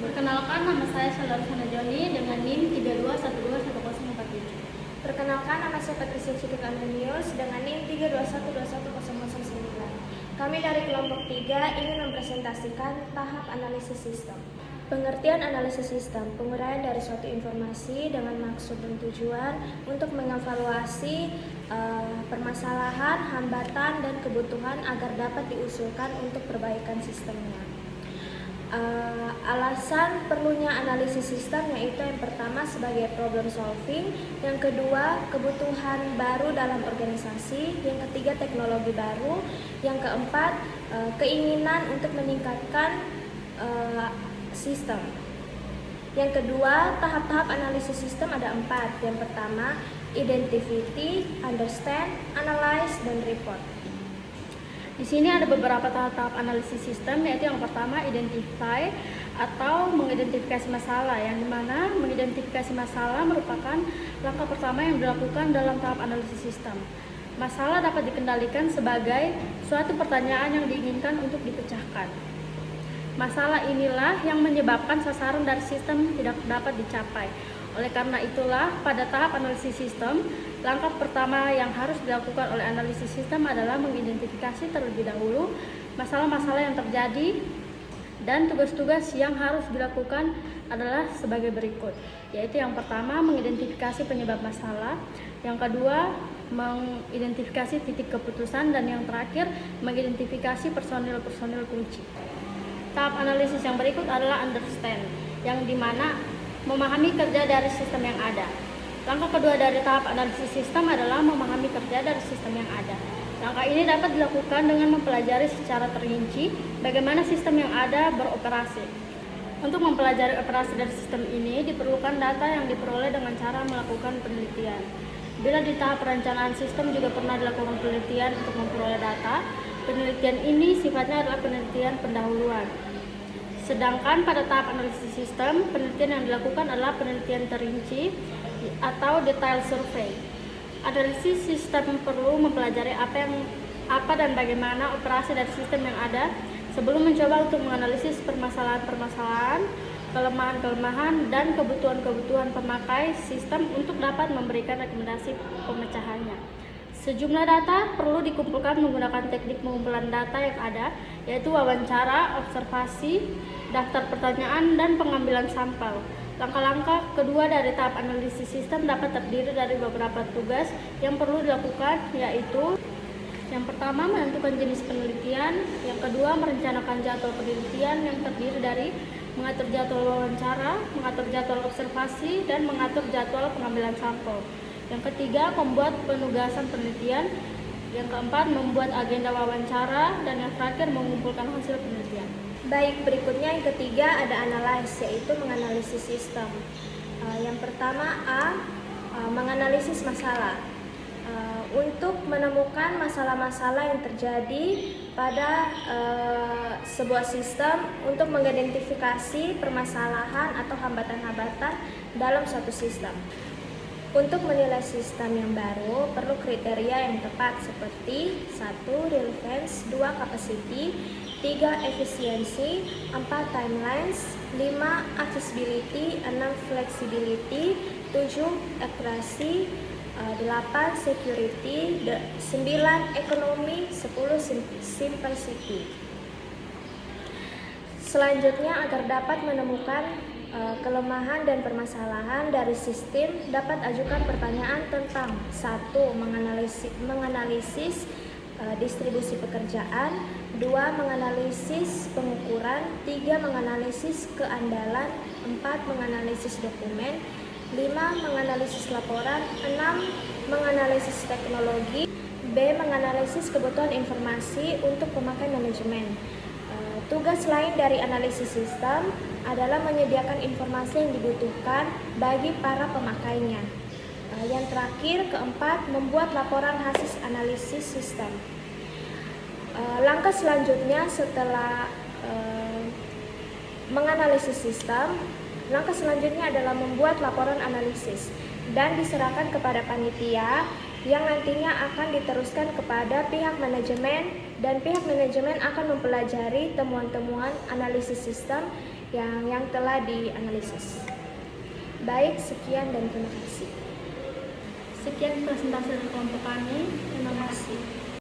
Perkenalkan, nama saya Salarsana Joni dengan NIM 32121047. Perkenalkan, nama saya Patricia Citik Amenius dengan NIM 32121009. Kami dari kelompok 3 ingin mempresentasikan tahap analisis sistem. Pengertian analisis sistem, penguraian dari suatu informasi dengan maksud dan tujuan untuk mengevaluasi permasalahan, hambatan, dan kebutuhan agar dapat diusulkan untuk perbaikan sistemnya. Alasan perlunya analisis sistem yaitu yang pertama sebagai problem solving, yang kedua kebutuhan baru dalam organisasi, yang ketiga teknologi baru, yang keempat keinginan untuk meningkatkan sistem. Yang kedua, tahap-tahap analisis sistem ada 4. Yang pertama, identify, understand, analyze, dan report. Di sini ada beberapa tahap-tahap analisis sistem, yaitu yang pertama identify atau mengidentifikasi masalah, yang dimana mengidentifikasi masalah merupakan langkah pertama yang dilakukan dalam tahap analisis sistem. Masalah dapat dikendalikan sebagai suatu pertanyaan yang diinginkan untuk dipecahkan. Masalah inilah yang menyebabkan sasaran dari sistem tidak dapat dicapai. Oleh karena itulah, pada tahap analisis sistem, langkah pertama yang harus dilakukan oleh analisis sistem adalah mengidentifikasi terlebih dahulu masalah-masalah yang terjadi, dan tugas-tugas yang harus dilakukan adalah sebagai berikut, yaitu yang pertama mengidentifikasi penyebab masalah, yang kedua mengidentifikasi titik keputusan, dan yang terakhir mengidentifikasi personil-personil kunci. Tahap analisis yang berikut adalah understand, yang dimana memahami kerja dari sistem yang ada. Langkah kedua dari tahap analisis sistem adalah memahami kerja dari sistem yang ada. Langkah ini dapat dilakukan dengan mempelajari secara terinci bagaimana sistem yang ada beroperasi. Untuk mempelajari operasi dari sistem ini diperlukan data yang diperoleh dengan cara melakukan penelitian. Bila di tahap perencanaan sistem juga pernah dilakukan penelitian untuk memperoleh data, penelitian ini sifatnya adalah penelitian pendahuluan. Sedangkan pada tahap analisis sistem, penelitian yang dilakukan adalah penelitian terinci atau detail survey. Analisis sistem perlu mempelajari apa dan bagaimana operasi dari sistem yang ada sebelum mencoba untuk menganalisis permasalahan-permasalahan, kelemahan-kelemahan, dan kebutuhan-kebutuhan pemakai sistem untuk dapat memberikan rekomendasi pemecahannya. Sejumlah data perlu dikumpulkan menggunakan teknik pengumpulan data yang ada, yaitu wawancara, observasi, daftar pertanyaan, dan pengambilan sampel. Langkah-langkah kedua dari tahap analisis sistem dapat terdiri dari beberapa tugas yang perlu dilakukan, yaitu yang pertama menentukan jenis penelitian, yang kedua merencanakan jadwal penelitian yang terdiri dari mengatur jadwal wawancara, mengatur jadwal observasi, dan mengatur jadwal pengambilan sampel. Yang ketiga, membuat penugasan penelitian. Yang keempat, membuat agenda wawancara. Dan yang terakhir, mengumpulkan hasil penelitian. Baik, berikutnya yang ketiga ada analyze, yaitu menganalisis sistem. Yang pertama menganalisis masalah. Untuk menemukan masalah-masalah yang terjadi pada sebuah sistem, untuk mengidentifikasi permasalahan atau hambatan-hambatan dalam suatu sistem. Untuk menilai sistem yang baru, perlu kriteria yang tepat seperti 1. Relevance, 2. Capacity, 3. Efisiensi, 4. Timelines, 5. Accessibility, 6. Flexibility, 7. Accuracy, 8. Security, 9. Economy, 10. Simplicity. Selanjutnya, agar dapat menemukan kelemahan dan permasalahan dari sistem, dapat ajukan pertanyaan tentang 1. Menganalisis distribusi pekerjaan, 2. Menganalisis pengukuran, 3. Menganalisis keandalan, 4. Menganalisis dokumen, 5. Menganalisis laporan, 6. Menganalisis teknologi, B. Menganalisis kebutuhan informasi untuk pemakai manajemen. Tugas lain dari analisis sistem adalah menyediakan informasi yang dibutuhkan bagi para pemakainya. Yang terakhir, keempat, membuat laporan hasil analisis sistem. Langkah selanjutnya setelah menganalisis sistem, langkah selanjutnya adalah membuat laporan analisis dan diserahkan kepada panitia yang nantinya akan diteruskan kepada pihak manajemen, dan pihak manajemen akan mempelajari temuan-temuan analisis sistem yang telah dianalisis. Baik, sekian dan terima kasih. Sekian presentasi dari kelompok kami. Terima kasih.